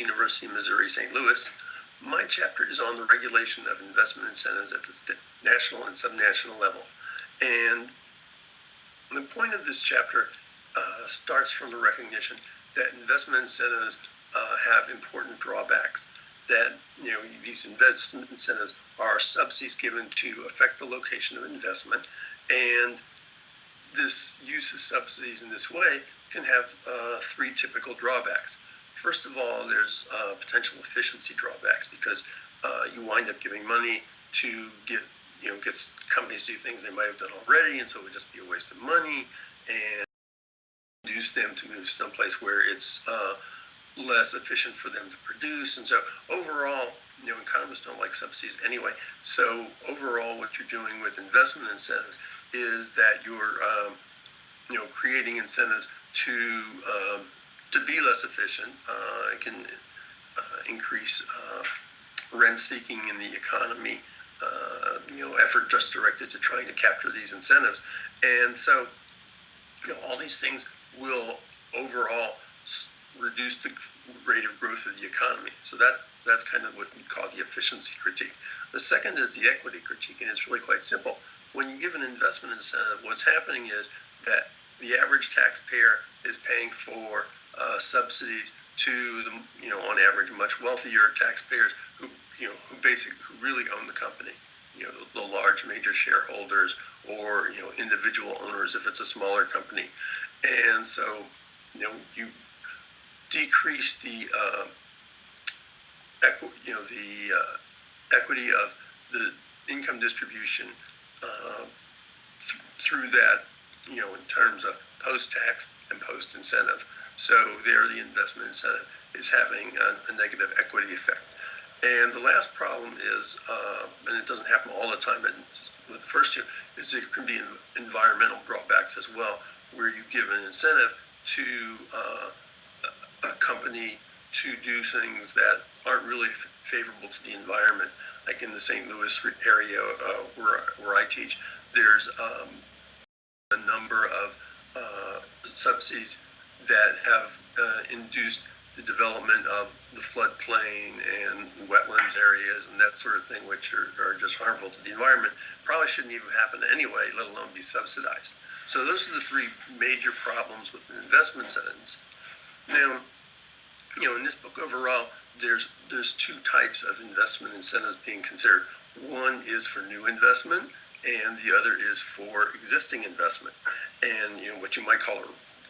University of Missouri-St.Louis. My chapter is on the regulation of investment incentives at the national and subnational level. And the point of this chapter starts from the recognition that investment incentives have important drawbacks. That these investment incentives are subsidies given to affect the location of investment, and this use of subsidies in this way can have three typical drawbacks. First of all, there's potential efficiency drawbacks because you wind up giving money to get companies to do things they might have done already, and so it would just be a waste of money, and induce them to move someplace where it's less efficient for them to produce. And so overall, economists don't like subsidies anyway. So overall, what you're doing with investment incentives is that you're creating incentives to be less efficient. It can increase rent seeking in the economy. Effort just directed to trying to capture these incentives. And so all these things will overall reduce the rate of growth of the economy. So that's kind of what we call the efficiency critique. The second is the equity critique, and it's really quite simple. When you give an investment incentive, what's happening is that the average taxpayer is paying for subsidies to the, on average, much wealthier taxpayers who really own the company. The large major shareholders or individual owners if it's a smaller company. And so you decrease the equity of the income distribution through that, in terms of post-tax and post-incentive. So there the investment incentive is having a negative equity effect. And the last problem is, and it doesn't happen all the time with the first two, is there can be environmental drawbacks as well, where you give an incentive to a company to do things that aren't really favorable to the environment. Like in the St. Louis area where I teach, there's a number of subsidies that have induced the development of the floodplain and wetlands areas and that sort of thing, which are just harmful to the environment. Probably shouldn't even happen anyway, let alone be subsidized. So those are the three major problems with an investment sentence. Now, in this book overall, there's two types of investment incentives being considered. One is for new investment, and the other is for existing investment. And what you might call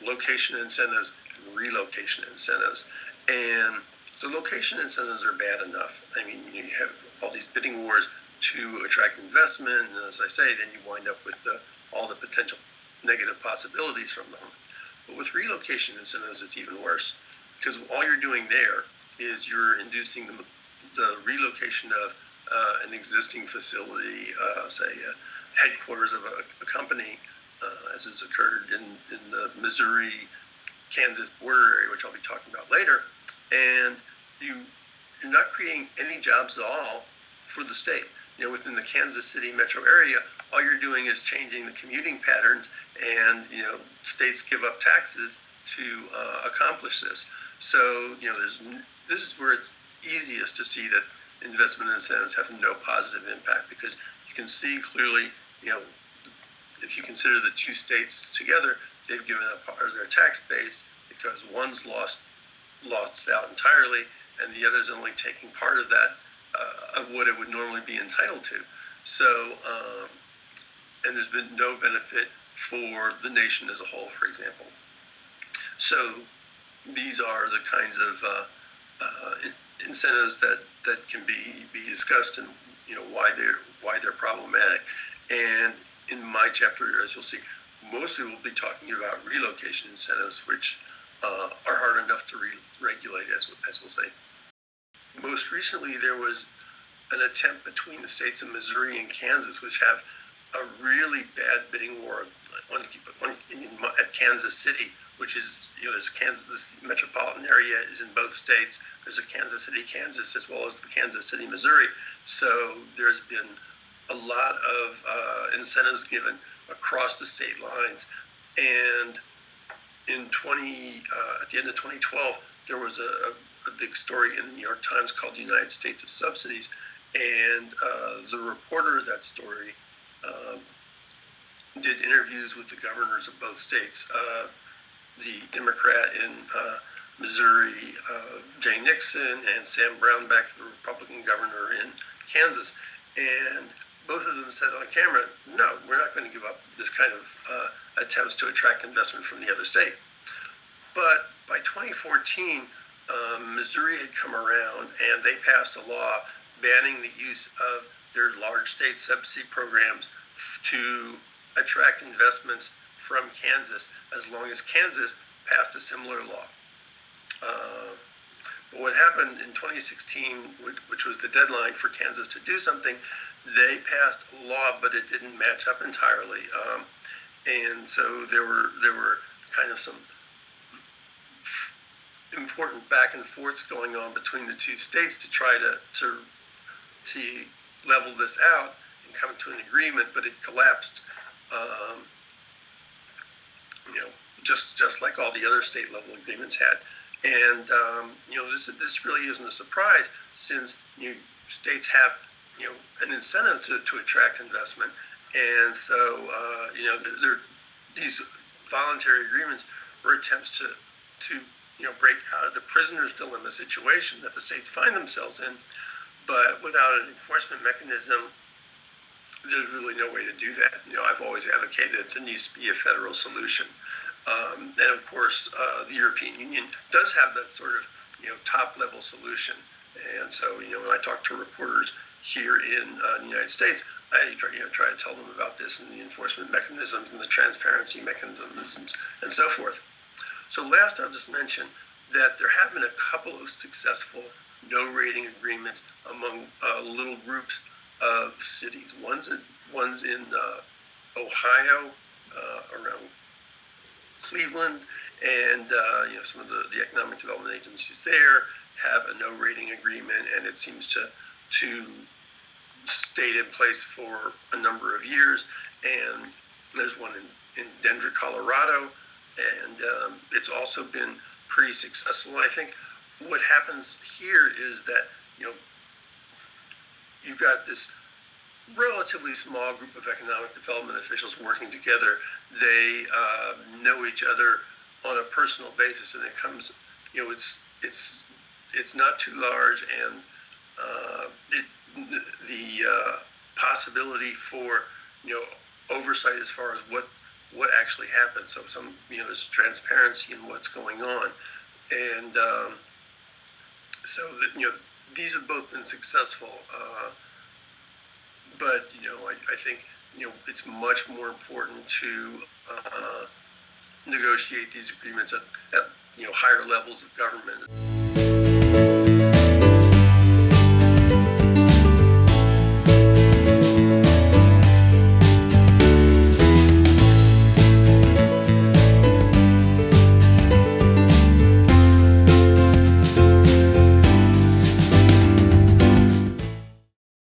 location incentives and relocation incentives. And so location incentives are bad enough. I mean, you have all these bidding wars to attract investment, and as I say, then you wind up with all the potential negative possibilities from them. But with relocation incentives, it's even worse, because all you're doing there is you're inducing the relocation of an existing facility, say headquarters of a company, as has occurred in the Missouri-Kansas border area, which I'll be talking about later. And you're not creating any jobs at all for the state. Within the Kansas City metro area, all you're doing is changing the commuting patterns, and states give up taxes to accomplish this. So this is where it's easiest to see that investment incentives have no positive impact, because you can see clearly, if you consider the two states together, they've given up part of their tax base because one's lost out entirely, and the other's only taking part of that, of what it would normally be entitled to. So, and there's been no benefit for the nation as a whole, for example. So these are the kinds of incentives that can be discussed, and why they're problematic. And in my chapter, as you'll see, mostly we'll be talking about relocation incentives, which are hard enough to regulate, as we'll say. Most recently, there was an attempt between the states of Missouri and Kansas, which have a really bad bidding war at Kansas City, which is, there's Kansas metropolitan area is in both states. There's a Kansas City, Kansas, as well as the Kansas City, Missouri. So there's been a lot of incentives given across the state lines. And at the end of 2012, there was a big story in the New York Times called "The United States of Subsidies," and the reporter of that story did interviews with the governors of both states. The Democrat in Missouri, Jay Nixon, and Sam Brownback, the Republican governor in Kansas, and both of them said on camera, "No, we're not going to give up this kind of attempts to attract investment from the other state." But by 2014, Missouri had come around and they passed a law banning the use of their large state subsidy programs to attract investments from Kansas, as long as Kansas passed a similar law. But what happened in 2016, which was the deadline for Kansas to do something, they passed a law, but it didn't match up entirely, and so there were kind of some important back and forths going on between the two states to try to level this out and come to an agreement, but it collapsed. Just like all the other state level agreements had, and this really isn't a surprise, since states have an incentive to attract investment, and so these voluntary agreements were attempts to break out of the prisoner's dilemma situation that the states find themselves in, but without an enforcement mechanism, there's really no way to do that. I've always advocated that there needs to be a federal solution. And of course, the European Union does have that sort of, top-level solution. And so, when I talk to reporters here in the United States, I try to tell them about this and the enforcement mechanisms and the transparency mechanisms and so forth. So last, I'll just mention that there have been a couple of successful no-rating agreements among little groups of cities. One's in Ohio, around Cleveland, and some of the economic development agencies there have a no-rating agreement, and it seems to stayed in place for a number of years. And there's one in Denver, Colorado, and it's also been pretty successful. And I think what happens here is that you've got this relatively small group of economic development officials working together. They know each other on a personal basis, and it comes, it's not too large, and the possibility for oversight as far as what actually happened. So there's transparency in what's going on, and so these have both been successful. But I think it's much more important to negotiate these agreements at higher levels of government.